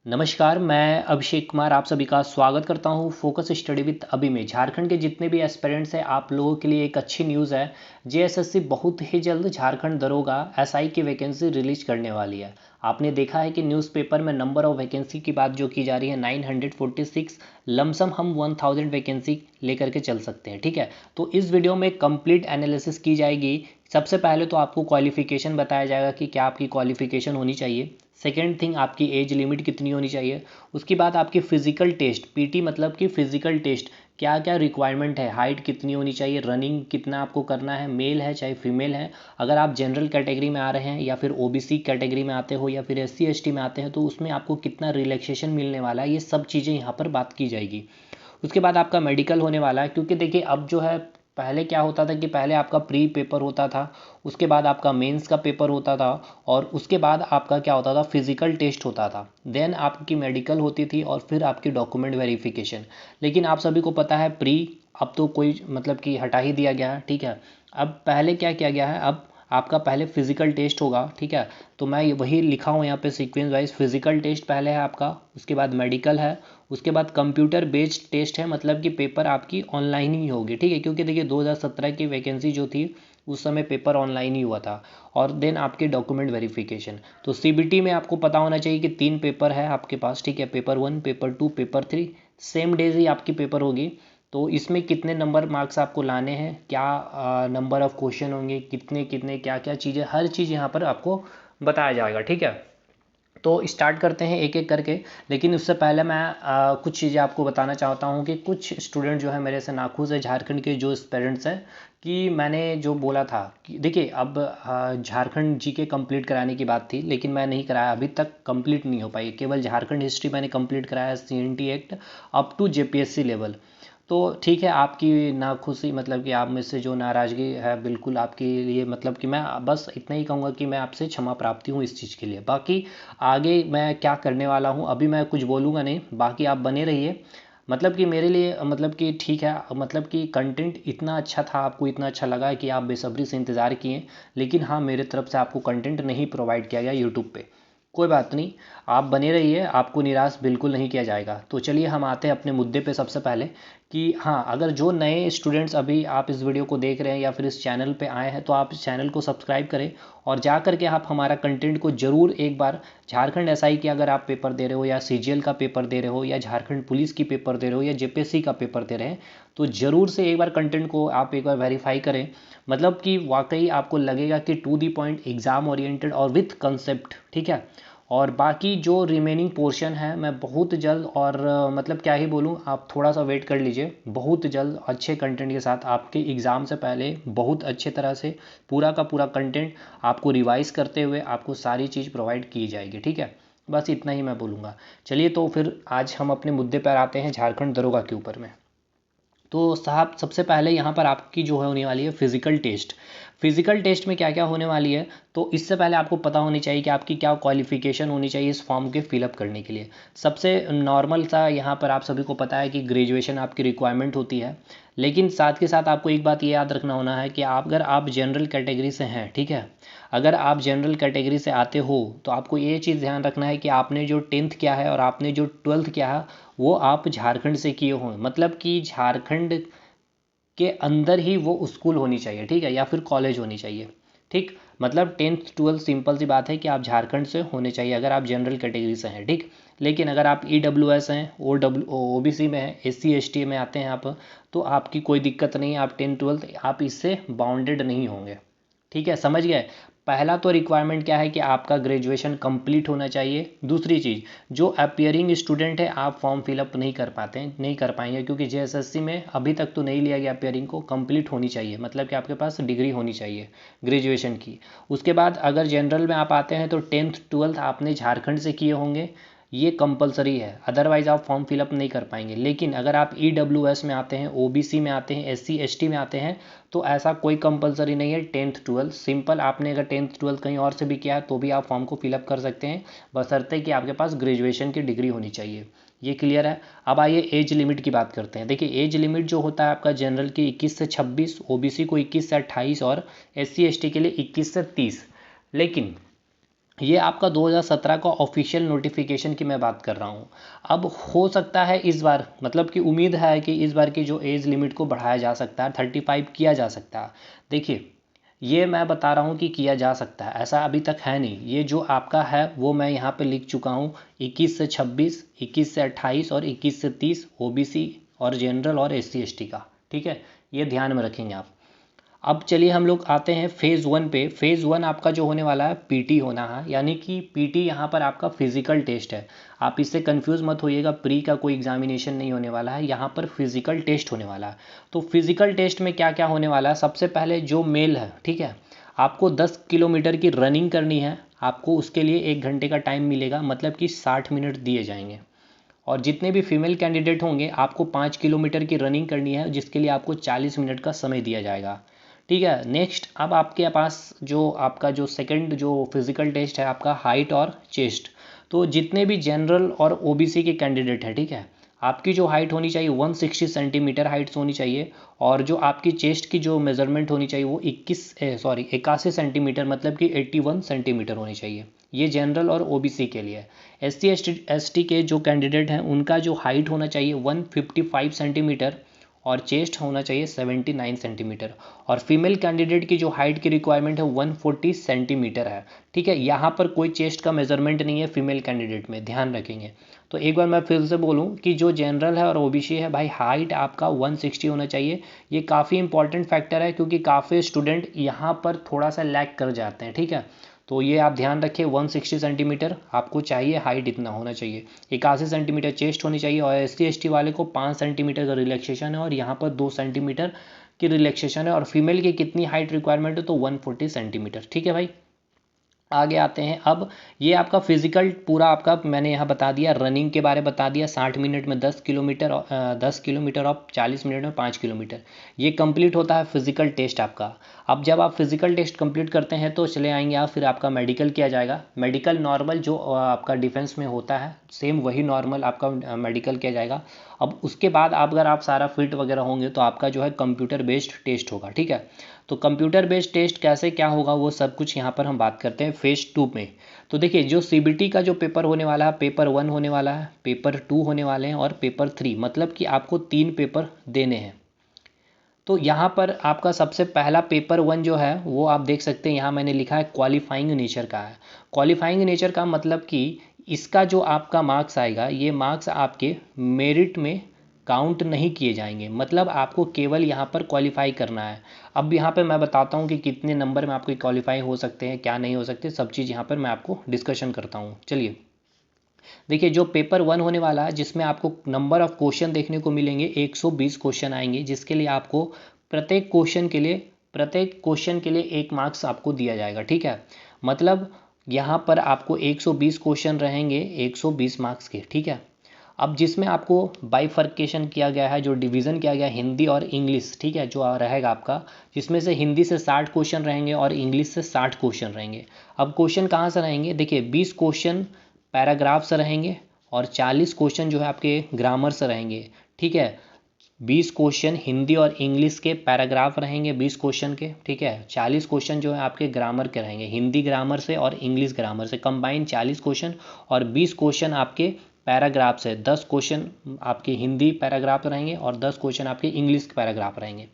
नमस्कार, मैं अभिषेक कुमार आप सभी का स्वागत करता हूं फोकस स्टडी विद अभी में। झारखंड के जितने भी एस्पिरेंट्स हैं आप लोगों के लिए एक अच्छी न्यूज़ है। जेएसएससी बहुत ही जल्द झारखंड दरोगा एसआई की वैकेंसी रिलीज करने वाली है। आपने देखा है कि न्यूज़पेपर में नंबर ऑफ वैकेंसी की बात जो की जा रही है 946, लमसम हम 1000 वैकेंसी लेकर के चल सकते हैं। ठीक है, तो इस वीडियो में कंप्लीट एनालिसिस की जाएगी। सबसे पहले तो आपको क्वालिफिकेशन बताया जाएगा कि क्या आपकी क्वालिफिकेशन होनी चाहिए। सेकेंड थिंग, आपकी एज लिमिट कितनी होनी चाहिए। उसके बाद आपकी फ़िज़िकल टेस्ट, पीटी मतलब कि फ़िज़िकल टेस्ट, क्या क्या रिक्वायरमेंट है, हाइट कितनी होनी चाहिए, रनिंग कितना आपको करना है, मेल है चाहे फीमेल है। अगर आप जनरल कैटेगरी में आ रहे हैं या फिर ओबीसी कैटेगरी में आते हो या फिर एससी एसटी में आते हैं तो उसमें आपको कितना रिलैक्सेशन मिलने वाला है, ये सब चीज़ें यहाँ पर बात की जाएगी। उसके बाद आपका मेडिकल होने वाला है, क्योंकि देखिए अब जो है पहले क्या होता था कि पहले आपका प्री पेपर होता था, उसके बाद आपका मेंस का पेपर होता था और उसके बाद आपका क्या होता था, फिजिकल टेस्ट होता था, देन आपकी मेडिकल होती थी और फिर आपकी डॉक्यूमेंट वेरिफिकेशन। लेकिन आप सभी को पता है प्री अब तो कोई मतलब कि हटा ही दिया गया है। ठीक है, अब पहले क्या किया गया है, अब आपका पहले फिजिकल टेस्ट होगा। ठीक है, तो मैं वही लिखा हूँ यहाँ पे सीक्वेंस वाइज। फिजिकल टेस्ट पहले है आपका, उसके बाद मेडिकल है, उसके बाद कंप्यूटर बेस्ड टेस्ट है, मतलब कि पेपर आपकी ऑनलाइन ही होगी। ठीक है, क्योंकि देखिए 2017 की वैकेंसी जो थी उस समय पेपर ऑनलाइन ही हुआ था। और देन आपके डॉक्यूमेंट वेरिफिकेशन। तो सीबीटी में आपको पता होना चाहिए कि 3 पेपर है आपके पास। ठीक है, paper 1, paper 2, paper 3 same days ही आपकी पेपर होगी। तो इसमें कितने नंबर मार्क्स आपको लाने हैं, क्या नंबर ऑफ क्वेश्चन होंगे, कितने कितने क्या क्या चीज़ें, हर चीज़ यहाँ पर आपको बताया जाएगा। ठीक है, तो स्टार्ट करते हैं एक एक करके। लेकिन उससे पहले मैं कुछ चीज़ें आपको बताना चाहता हूँ कि कुछ स्टूडेंट जो है मेरे से नाखुश है, झारखंड के जो पेरेंट्स हैं, कि मैंने जो बोला था कि देखिए अब झारखंड जीके कंप्लीट कराने की बात थी लेकिन मैं नहीं कराया, अभी तक कंप्लीट नहीं हो पाई। केवल झारखंड हिस्ट्री मैंने कंप्लीट कराया है, CNT act up to JPSC level. तो ठीक है, आपकी नाखुशी मतलब कि आप में से जो नाराज़गी है बिल्कुल आपके लिए, मतलब कि मैं बस इतना ही कहूँगा कि मैं आपसे क्षमा प्राप्ति हूँ इस चीज़ के लिए। बाकी आगे मैं क्या करने वाला हूँ अभी मैं कुछ बोलूँगा नहीं, बाकी आप बने रहिए। मतलब कि मेरे लिए मतलब कि ठीक है, मतलब कि कंटेंट इतना अच्छा था, आपको इतना अच्छा लगा कि आप बेसब्री से इंतज़ार किए। लेकिन हाँ, मेरे तरफ से आपको कंटेंट नहीं प्रोवाइड किया गया यूट्यूब पे। कोई बात नहीं, आप बने रहिए, आपको निराश बिल्कुल नहीं किया जाएगा। तो चलिए हम आते हैं अपने मुद्दे पे सबसे पहले कि हाँ, अगर जो नए स्टूडेंट्स अभी आप इस वीडियो को देख रहे हैं या फिर इस चैनल पे आए हैं तो आप इस चैनल को सब्सक्राइब करें और जा करके आप हमारा कंटेंट को ज़रूर एक बार, झारखंड एसआई की अगर आप पेपर दे रहे हो या सीजीएल का पेपर दे रहे हो या झारखंड पुलिस की पेपर दे रहे हो या जेपीएससी का पेपर दे रहे हैं, तो ज़रूर से एक बार कंटेंट को आप एक बार वेरीफाई करें। मतलब कि वाकई आपको लगेगा कि to the point, exam oriented और विथ कंसेप्ट। ठीक है, और बाकी जो रिमेनिंग पोर्शन है मैं बहुत जल्द और मतलब क्या ही बोलूँ, आप थोड़ा सा वेट कर लीजिए, बहुत जल्द अच्छे कंटेंट के साथ आपके एग्ज़ाम से पहले बहुत अच्छे तरह से पूरा का पूरा कंटेंट आपको रिवाइज करते हुए आपको सारी चीज़ प्रोवाइड की जाएगी। ठीक है, बस इतना ही मैं बोलूँगा। चलिए तो फिर आज हम अपने मुद्दे पर आते हैं, झारखंड दरोगा के ऊपर में। तो साहब सबसे पहले यहाँ पर आपकी जो है होने वाली है फिज़िकल टेस्ट। फिज़िकल टेस्ट में क्या क्या होने वाली है, तो इससे पहले आपको पता होनी चाहिए कि आपकी क्या क्वालिफ़िकेशन होनी चाहिए इस फॉर्म के फिलअप करने के लिए। सबसे नॉर्मल सा यहाँ पर आप सभी को पता है कि ग्रेजुएशन आपकी रिक्वायरमेंट होती है। लेकिन साथ के साथ आपको एक बात ये याद रखना होना है कि आप अगर आप जनरल कैटेगरी से हैं, ठीक है, अगर आप जनरल कैटेगरी से आते हो तो आपको ये चीज़ ध्यान रखना है कि आपने जो 10th किया है और आपने जो 12th किया है वो आप झारखंड से किए हों, मतलब कि झारखंड के अंदर ही वो स्कूल होनी चाहिए। ठीक है, या फिर कॉलेज होनी चाहिए। ठीक, मतलब 10th 12th सिंपल सी बात है कि आप झारखंड से होने चाहिए अगर आप जनरल कैटेगरी से हैं। ठीक, लेकिन अगर आप EWS हैं, OBC में हैं, SC ST में आते हैं आप, तो आपकी कोई दिक्कत नहीं है, आप 10th 12th आप इससे बाउंडेड नहीं होंगे। ठीक है, समझ गए। पहला तो रिक्वायरमेंट क्या है कि आपका ग्रेजुएशन कंप्लीट होना चाहिए। दूसरी चीज़, जो अपियरिंग स्टूडेंट है आप फॉर्म फिलअप नहीं कर पाते हैं, नहीं कर पाएंगे, क्योंकि जेएसएससी में अभी तक तो नहीं लिया गया अपियरिंग को। कंप्लीट होनी चाहिए, मतलब कि आपके पास डिग्री होनी चाहिए ग्रेजुएशन की। उसके बाद अगर जनरल में आप आते हैं तो 10th 12th आपने झारखंड से किए होंगे, ये कंपलसरी है, अदरवाइज़ आप फॉर्म फिलअप नहीं कर पाएंगे। लेकिन अगर आप EWS में आते हैं, OBC में आते हैं, SC ST में आते हैं, तो ऐसा कोई कंपलसरी नहीं है। 10th 12th सिंपल, आपने अगर 10th 12th कहीं और से भी किया है तो भी आप फॉर्म को फिलअप कर सकते हैं, बशर्ते कि आपके पास ग्रेजुएशन की डिग्री होनी चाहिए। ये क्लियर है। अब आइए एज लिमिट की बात करते हैं। देखिए एज लिमिट जो होता है आपका जनरल की 21 से 26, OBC को 21 से 28 और SC ST के लिए 21 से 30। लेकिन ये आपका 2017 का ऑफिशियल नोटिफिकेशन की मैं बात कर रहा हूँ। अब हो सकता है इस बार, मतलब कि उम्मीद है कि इस बार की जो एज लिमिट को बढ़ाया जा सकता है, 35 किया जा सकता है। देखिए, ये मैं बता रहा हूँ कि किया जा सकता है, ऐसा अभी तक है नहीं। ये जो आपका है वो मैं यहाँ पे लिख चुका हूँ, 21 से 26, 21 से 28 और 21 से 30 ओबीसी और जनरल और एससी एसटी का, ठीक है। ये ध्यान में रखेंगे आप। अब चलिए हम लोग आते हैं फेज़ 1 पे। फेज़ 1 आपका जो होने वाला है पीटी होना है, यानी कि पीटी यहाँ पर आपका फिजिकल टेस्ट है। आप इससे कंफ्यूज मत होइएगा, प्री का कोई एग्जामिनेशन नहीं होने वाला है, यहाँ पर फिजिकल टेस्ट होने वाला है। तो फिजिकल टेस्ट में क्या क्या होने वाला है, सबसे पहले जो मेल है, ठीक है, आपको 10 किलोमीटर की रनिंग करनी है। आपको उसके लिए 1 घंटे का टाइम मिलेगा, मतलब कि 60 मिनट दिए जाएंगे। और जितने भी फीमेल कैंडिडेट होंगे आपको 5 किलोमीटर की रनिंग करनी है, जिसके लिए आपको 40 मिनट का समय दिया जाएगा, ठीक है। नेक्स्ट, अब आपके पास जो आपका जो सेकंड जो फिजिकल टेस्ट है आपका हाइट और चेस्ट। तो जितने भी जनरल और ओबीसी के कैंडिडेट हैं, ठीक है, आपकी जो हाइट होनी चाहिए 160 सेंटीमीटर हाइट्स होनी चाहिए। और जो आपकी चेस्ट की जो मेज़रमेंट होनी चाहिए वो 81 सेंटीमीटर, मतलब कि 81 सेंटीमीटर होनी चाहिए। ये जनरल और ओबीसी के लिए। एससी एसटी के जो कैंडिडेट हैं उनका जो हाइट होना चाहिए 155 सेंटीमीटर और चेस्ट होना चाहिए 79 सेंटीमीटर। और फीमेल कैंडिडेट की जो हाइट की रिक्वायरमेंट है 140 सेंटीमीटर है, ठीक है। यहाँ पर कोई चेस्ट का मेजरमेंट नहीं है फीमेल कैंडिडेट में, ध्यान रखेंगे। तो एक बार मैं फिर से बोलूँ कि जो जनरल है और ओबीसी है भाई, हाइट आपका 160 होना चाहिए। ये काफ़ी इंपॉर्टेंट फैक्टर है, क्योंकि काफ़ी स्टूडेंट यहाँ पर थोड़ा सा लैग कर जाते हैं, ठीक है। तो ये आप ध्यान रखें, 160 सेंटीमीटर आपको चाहिए, हाइट इतना होना चाहिए। 81 सेंटीमीटर चेस्ट होनी चाहिए। और एससी एसटी वाले को 5 सेंटीमीटर का रिलैक्सेशन है, और यहाँ पर 2 सेंटीमीटर की रिलैक्सेशन है। और फीमेल की कितनी हाइट रिक्वायरमेंट है, तो 140 सेंटीमीटर, ठीक है भाई। आगे आते हैं। अब ये आपका फिजिकल पूरा आपका मैंने यहाँ बता दिया, रनिंग के बारे में बता दिया, 60 मिनट में 10 किलोमीटर, 10 किलोमीटर और 40 मिनट में 5 किलोमीटर। ये कंप्लीट होता है फिजिकल टेस्ट आपका। अब जब आप फिजिकल टेस्ट कंप्लीट करते हैं तो चले आएंगे आप, फिर आपका मेडिकल किया जाएगा। मेडिकल नॉर्मल जो आपका डिफेंस में होता है, सेम वही नॉर्मल आपका मेडिकल किया जाएगा। अब उसके बाद आप अगर आप सारा फिट वगैरह होंगे तो आपका जो है कंप्यूटर बेस्ड टेस्ट होगा, ठीक है। तो कंप्यूटर बेस्ड टेस्ट कैसे क्या होगा वो सब कुछ यहाँ पर हम बात करते हैं फेज 2 में। तो देखिए, जो सीबीटी का जो पेपर होने वाला है, पेपर 1 होने वाला है, पेपर 2 होने वाले हैं और पेपर 3, मतलब कि आपको 3 पेपर देने हैं। तो यहाँ पर आपका सबसे पहला पेपर 1 जो है वो आप देख सकते हैं, यहाँ मैंने लिखा है क्वालिफाइंग नेचर का है। क्वालिफाइंग नेचर का मतलब कि इसका जो आपका मार्क्स आएगा, ये मार्क्स आपके मेरिट में काउंट नहीं किए जाएंगे, मतलब आपको केवल यहाँ पर क्वालिफाई करना है। अब यहाँ पे मैं बताता हूँ कि कितने नंबर में आपके क्वालिफाई हो सकते हैं, क्या नहीं हो सकते, सब चीज़ यहाँ पर मैं आपको डिस्कशन करता हूँ। चलिए देखिए, जो पेपर 1 होने वाला है जिसमें आपको नंबर ऑफ क्वेश्चन देखने को मिलेंगे, 120 क्वेश्चन आएंगे, जिसके लिए आपको प्रत्येक क्वेश्चन के लिए 1 मार्क्स आपको दिया जाएगा, ठीक है। मतलब यहाँ पर आपको 120 क्वेश्चन रहेंगे, 120 मार्क्स के, ठीक है। अब जिसमें आपको बाइफर्केशन किया गया है, जो डिवीज़न किया गया है हिंदी और इंग्लिश, ठीक है, जो रहेगा आपका, जिसमें से हिंदी से 60 क्वेश्चन रहेंगे और इंग्लिश से 60 क्वेश्चन रहेंगे। अब क्वेश्चन कहाँ से रहेंगे, देखिए 20 क्वेश्चन पैराग्राफ से रहेंगे और 40 क्वेश्चन जो है आपके ग्रामर से रहेंगे, ठीक है। 20 क्वेश्चन हिंदी और इंग्लिश के पैराग्राफ रहेंगे 20 क्वेश्चन के, ठीक है। 40 क्वेश्चन जो है आपके ग्रामर के रहेंगे, हिंदी ग्रामर से और इंग्लिश ग्रामर से कंबाइन 40 क्वेश्चन। और 20 क्वेश्चन आपके पैराग्राफ से, 10 क्वेश्चन आपके हिंदी पैराग्राफ रहेंगे और 10 क्वेश्चन आपके इंग्लिश पैराग्राफ रहेंगे।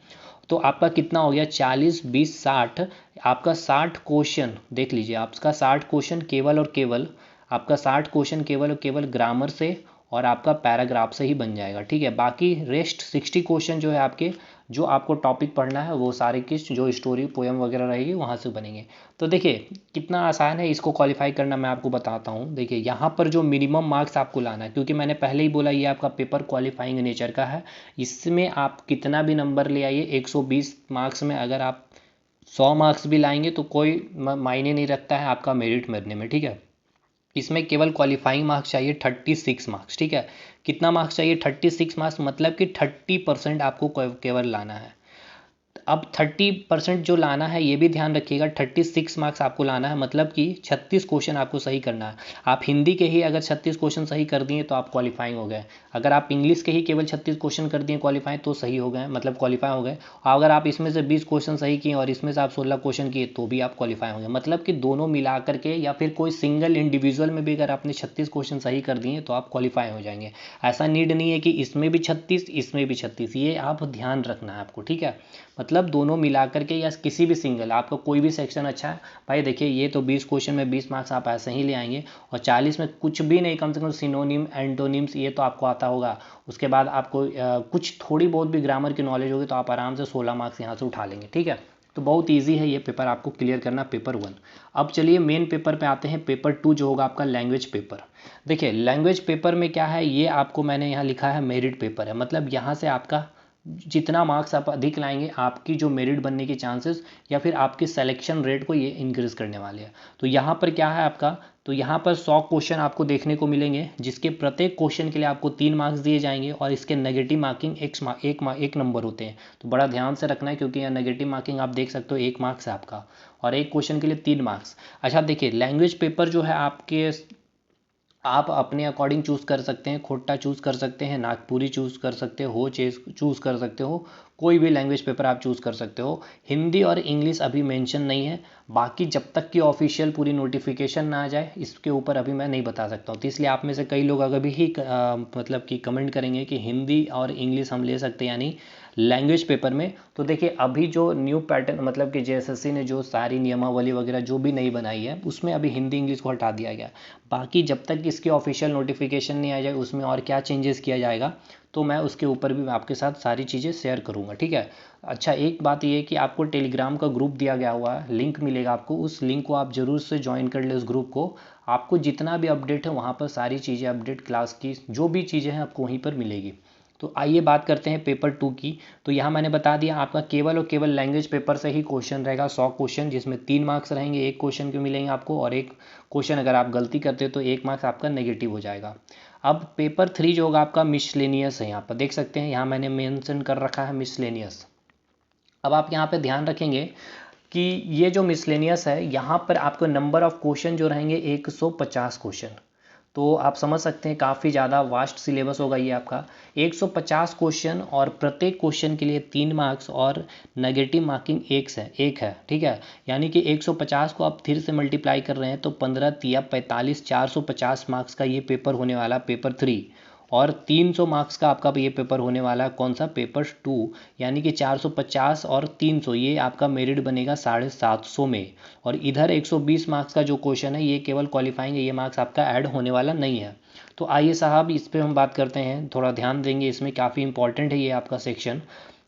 तो आपका कितना हो गया, 40 20 60, आपका 60 क्वेश्चन देख लीजिए, आपका 60 क्वेश्चन केवल और केवल आपका 60 क्वेश्चन केवल और केवल ग्रामर से और आपका पैराग्राफ से ही बन जाएगा, ठीक है। बाकी रेस्ट 60 क्वेश्चन जो है आपके, जो आपको टॉपिक पढ़ना है वो सारे की जो स्टोरी पोएम वगैरह रहेगी वहाँ से बनेंगे। तो देखिए कितना आसान है इसको क्वालिफाई करना, मैं आपको बताता हूँ। देखिए यहाँ पर जो मिनिमम मार्क्स आपको लाना है, क्योंकि मैंने पहले ही बोला ये आपका पेपर क्वालिफाइंग नेचर का है, इसमें आप कितना भी नंबर ले आइए, 120 मार्क्स में अगर आप 100 मार्क्स भी लाएंगे तो कोई मायने नहीं रखता है आपका मेरिट मिलने में, ठीक है। इसमें केवल क्वालिफाइंग मार्क्स चाहिए 36 मार्क्स, ठीक है। कितना मार्क्स चाहिए, 36 मार्क्स, मतलब कि 30% आपको केवल लाना है। अब 30% जो लाना है ये भी ध्यान रखिएगा, 36 मार्क्स आपको लाना है, मतलब कि 36 क्वेश्चन आपको सही करना है। आप हिंदी के ही अगर 36 क्वेश्चन सही कर दिए तो आप क्वालिफाइंग हो गए। अगर आप इंग्लिश के ही केवल 36 क्वेश्चन कर दिए क्वालिफाई तो सही हो गए, मतलब क्वालिफाई हो गए। और अगर आप इसमें से 20 क्वेश्चन सही किए और इसमें से आप 16 क्वेश्चन किए तो भी आप क्वालिफाई होंगे। मतलब कि दोनों मिला करके या फिर कोई सिंगल इंडिविजुअल में भी अगर आपने 36 क्वेश्चन सही कर दिए तो आप क्वालिफाई हो जाएंगे। ऐसा नीड नहीं है कि इसमें भी 36 इसमें भी 36, ये आप ध्यान रखना है आपको, ठीक है। मतलब दोनों मिला करके या किसी भी सिंगल आपका कोई भी सेक्शन अच्छा है भाई। देखिए ये तो 20 क्वेश्चन में 20 मार्क्स आप ऐसे ही ले आएंगे, और 40 में कुछ भी नहीं, कम से कम सिनोनिम एंटोनिम्स ये तो आपको आता होगा। उसके बाद आपको कुछ थोड़ी बहुत भी ग्रामर की नॉलेज होगी तो आप आराम से 16 मार्क्स यहाँ से उठा लेंगे, ठीक है। तो बहुत ईजी है ये पेपर आपको क्लियर करना, पेपर 1। अब चलिए मेन पेपर पे आते हैं, पेपर 2 जो होगा आपका लैंग्वेज पेपर। देखिए लैंग्वेज पेपर में क्या है, ये आपको मैंने यहाँ लिखा है मेरिट पेपर है, मतलब यहाँ से आपका जितना मार्क्स आप अधिक लाएंगे आपकी जो मेरिट बनने की चांसेस या फिर आपके सिलेक्शन रेट को ये इंक्रीज करने वाले हैं। तो यहाँ पर क्या है आपका, तो यहाँ पर 100 क्वेश्चन आपको देखने को मिलेंगे, जिसके प्रत्येक क्वेश्चन के लिए आपको 3 मार्क्स दिए जाएंगे और इसके नेगेटिव मार्किंग एक नंबर होते हैं। तो बड़ा ध्यान से रखना है, क्योंकि यहाँ नेगेटिव मार्किंग आप देख सकते हो 1 मार्क्स है आपका, और एक क्वेश्चन के लिए 3 मार्क्स। अच्छा देखिए लैंग्वेज पेपर जो है आपके, आप अपने अकॉर्डिंग चूज़ कर सकते हैं, खोटा चूज़ कर सकते हैं, नागपुरी चूज़ कर सकते हो, चूज़ कर सकते हो, कोई भी लैंग्वेज पेपर आप चूज़ कर सकते हो। हिंदी और इंग्लिश अभी मेंशन नहीं है, बाकी जब तक कि ऑफिशियल पूरी नोटिफिकेशन ना आ जाए इसके ऊपर अभी मैं नहीं बता सकता हूँ। तो इसलिए आप में से कई लोग अगर भी मतलब कि कमेंट करेंगे कि हिंदी और इंग्लिश हम ले सकते हैं यानी लैंग्वेज पेपर में, तो देखिए अभी जो न्यू पैटर्न मतलब कि जेएसएससी ने जो सारी नियमावली वगैरह जो भी नई बनाई है उसमें अभी हिंदी इंग्लिश को हटा दिया गया। बाकी जब तक इसकी ऑफिशियल नोटिफिकेशन नहीं आ जाए उसमें और क्या चेंजेस किया जाएगा तो मैं उसके ऊपर भी आपके साथ सारी चीज़ें शेयर करूँगा, ठीक है। अच्छा एक बात ये है कि आपको टेलीग्राम का ग्रुप दिया गया हुआ है, लिंक मिलेगा आपको, उस लिंक को आप ज़रूर से ज्वाइन कर ले उस ग्रुप को। आपको जितना भी अपडेट है वहाँ पर सारी चीज़ें अपडेट क्लास की जो भी चीज़ें हैं आपको वहीं पर मिलेगी। तो आइए बात करते हैं पेपर 2 की। तो यहाँ मैंने बता दिया आपका केवल और केवल लैंग्वेज पेपर से ही क्वेश्चन रहेगा 100 क्वेश्चन, जिसमें 3 मार्क्स रहेंगे, एक क्वेश्चन के मिलेंगे आपको, और एक क्वेश्चन अगर आप गलती करते हो तो 1 मार्क्स आपका नेगेटिव हो जाएगा। अब पेपर 3 जो होगा आपका मिसलेनियस है, यहाँ पर देख सकते हैं, यहाँ मैंने मेंशन कर रखा है मिसलेनियस। अब आप यहाँ पे ध्यान रखेंगे कि ये जो मिसलेनियस है यहाँ पर आपको नंबर ऑफ क्वेश्चन जो रहेंगे 150 क्वेश्चन। तो आप समझ सकते हैं काफ़ी ज़्यादा वास्ट सिलेबस होगा ये आपका, 150 क्वेश्चन और प्रत्येक क्वेश्चन के लिए 3 मार्क्स और नेगेटिव मार्किंग एक है, ठीक है। यानी कि 150 को आप फिर से मल्टीप्लाई कर रहे हैं तो 15 तिया 45 450 मार्क्स का ये पेपर होने वाला पेपर 3, और 300 मार्क्स का आपका ये पेपर होने वाला है कौन सा, पेपर 2। यानी कि 450 और 300 ये आपका मेरिट बनेगा 750 में, और इधर 120 मार्क्स का जो क्वेश्चन है ये केवल क्वालिफाइंग है, ये मार्क्स आपका ऐड होने वाला नहीं है। तो आइए साहब इस पर हम बात करते हैं, थोड़ा ध्यान देंगे, इसमें काफ़ी इंपॉर्टेंट है ये आपका सेक्शन।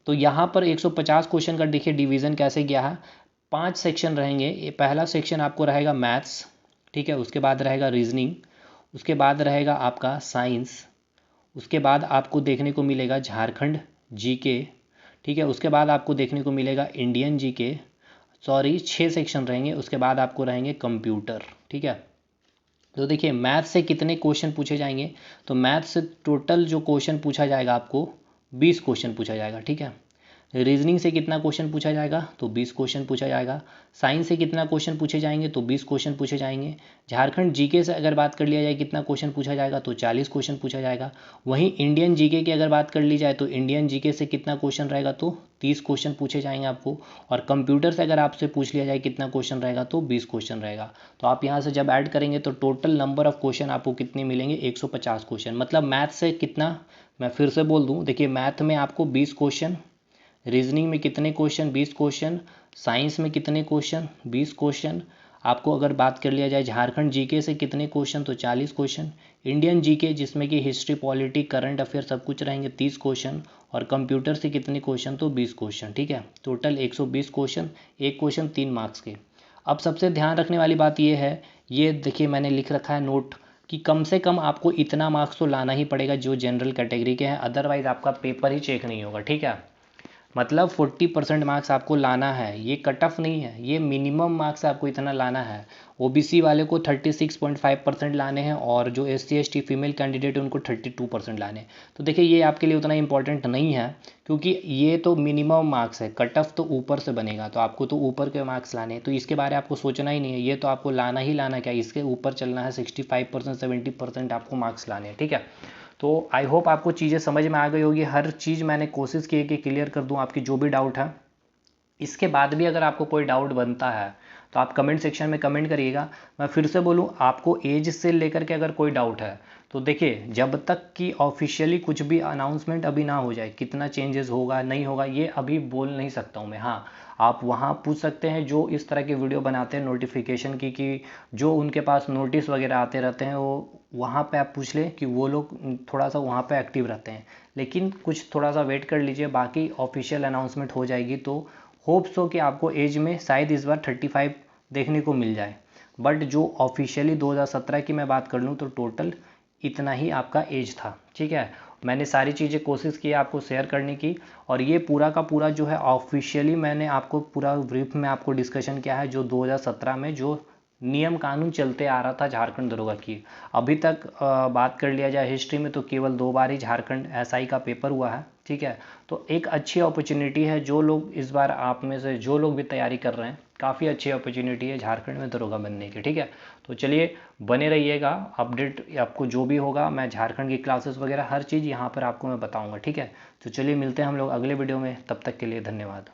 तो यहाँ पर 150 क्वेश्चन का देखिए डिवीज़न कैसे किया है, 5 सेक्शन रहेंगे। ये पहला सेक्शन आपको रहेगा मैथ्स, ठीक है, उसके बाद रहेगा रीजनिंग, उसके बाद रहेगा आपका साइंस, उसके बाद आपको देखने को मिलेगा झारखंड जीके, ठीक है, उसके बाद आपको देखने को मिलेगा इंडियन जीके, सॉरी 6 सेक्शन रहेंगे। उसके बाद आपको रहेंगे कंप्यूटर, ठीक है। तो देखिए मैथ से कितने क्वेश्चन पूछे जाएंगे, तो मैथ से टोटल जो क्वेश्चन पूछा जाएगा आपको 20 क्वेश्चन पूछा जाएगा, ठीक है। रीजनिंग से कितना क्वेश्चन पूछा जाएगा, तो 20 क्वेश्चन पूछा जाएगा। साइंस से कितना क्वेश्चन पूछे जाएंगे, तो 20 क्वेश्चन पूछे जाएंगे। झारखंड जीके से अगर बात कर लिया जाए कितना क्वेश्चन पूछा जाएगा, तो 40 क्वेश्चन पूछा जाएगा। वहीं इंडियन जीके की अगर बात कर ली जाए तो इंडियन जीके से कितना क्वेश्चन रहेगा, तो 30 क्वेश्चन पूछे जाएंगे आपको। और कंप्यूटर से अगर आपसे पूछ लिया जाए कितना क्वेश्चन रहेगा, तो 20 क्वेश्चन रहेगा। तो आप यहाँ से जब ऐड करेंगे तो टोटल नंबर ऑफ क्वेश्चन आपको कितने मिलेंगे, 150 क्वेश्चन। मतलब मैथ से कितना, मैं फिर से बोल दूँ, देखिए मैथ में आपको 20 क्वेश्चन, रीजनिंग में कितने क्वेश्चन, 20 क्वेश्चन, साइंस में कितने क्वेश्चन, 20 क्वेश्चन। आपको अगर बात कर लिया जाए झारखंड जीके से कितने क्वेश्चन, तो 40 क्वेश्चन। इंडियन जीके जिसमें कि हिस्ट्री पॉलिटी करंट अफेयर सब कुछ रहेंगे 30 क्वेश्चन, और कंप्यूटर से कितने क्वेश्चन, तो 20 क्वेश्चन, ठीक है। टोटल 120 क्वेश्चन, एक क्वेश्चन 3 मार्क्स के। अब सबसे ध्यान रखने वाली बात यह है, ये देखिए मैंने लिख रखा है नोट कि कम से कम आपको इतना मार्क्स तो लाना ही पड़ेगा जो जनरल कैटेगरी के हैं, अदरवाइज आपका पेपर ही चेक नहीं होगा, ठीक है। मतलब 40% मार्क्स आपको लाना है, ये कट ऑफ नहीं है, ये मिनिमम मार्क्स आपको इतना लाना है। ओबीसी वाले को 36.5% लाने हैं और जो एससी एसटी फीमेल कैंडिडेट है उनको 32% लाने हैं। तो देखिए ये आपके लिए उतना इंपॉर्टेंट नहीं है, क्योंकि ये तो मिनिमम मार्क्स है, कट ऑफ तो ऊपर से बनेगा, तो आपको तो ऊपर के मार्क्स लाने हैं, तो इसके बारे में आपको सोचना ही नहीं है, ये तो आपको लाना ही लाना, क्या इसके ऊपर चलना है, 65% 70% आपको मार्क्स लाने हैं, ठीक है। तो आई होप आपको चीज़ें समझ में आ गई होगी, हर चीज़ मैंने कोशिश की है कि क्लियर कर दूं आपकी जो भी डाउट है। इसके बाद भी अगर आपको कोई डाउट बनता है तो आप कमेंट सेक्शन में कमेंट करिएगा। मैं फिर से बोलूं, आपको एज से लेकर के अगर कोई डाउट है तो देखिए, जब तक कि ऑफिशियली कुछ भी अनाउंसमेंट अभी ना हो जाए, कितना चेंजेस होगा नहीं होगा ये अभी बोल नहीं सकता हूँ मैं। हाँ, आप वहाँ पूछ सकते हैं जो इस तरह के वीडियो बनाते हैं नोटिफिकेशन की, कि जो उनके पास नोटिस वगैरह आते रहते हैं, वो वहाँ पे आप पूछ लें कि वो लोग थोड़ा सा वहाँ पे एक्टिव रहते हैं। लेकिन कुछ थोड़ा सा वेट कर लीजिए, बाकी ऑफिशियल अनाउंसमेंट हो जाएगी तो होप्स हो कि आपको एज में शायद इस बार 35 देखने को मिल जाए। बट जो ऑफिशियली 2017 की मैं बात कर लूँ तो टोटल इतना ही आपका एज था, ठीक है। मैंने सारी चीज़ें कोशिश की आपको शेयर करने की, और ये पूरा का पूरा जो है ऑफिशियली मैंने आपको पूरा ब्रीफ में आपको डिस्कशन किया है, जो 2017 में जो नियम कानून चलते आ रहा था झारखंड दरोगा की। अभी तक बात कर लिया जाए हिस्ट्री में तो केवल 2 बार ही झारखंड एसआई का पेपर हुआ है, ठीक है। तो एक अच्छी अपॉर्चुनिटी है, जो लोग इस बार आप में से जो लोग भी तैयारी कर रहे हैं, काफ़ी अच्छी अपॉर्चुनिटी है झारखंड में दरोगा बनने की, ठीक है। तो चलिए बने रहिएगा, अपडेट आपको जो भी होगा मैं झारखंड की क्लासेस वगैरह हर चीज़ यहाँ पर आपको मैं बताऊँगा, ठीक है। तो चलिए मिलते हैं हम लोग अगले वीडियो में, तब तक के लिए धन्यवाद।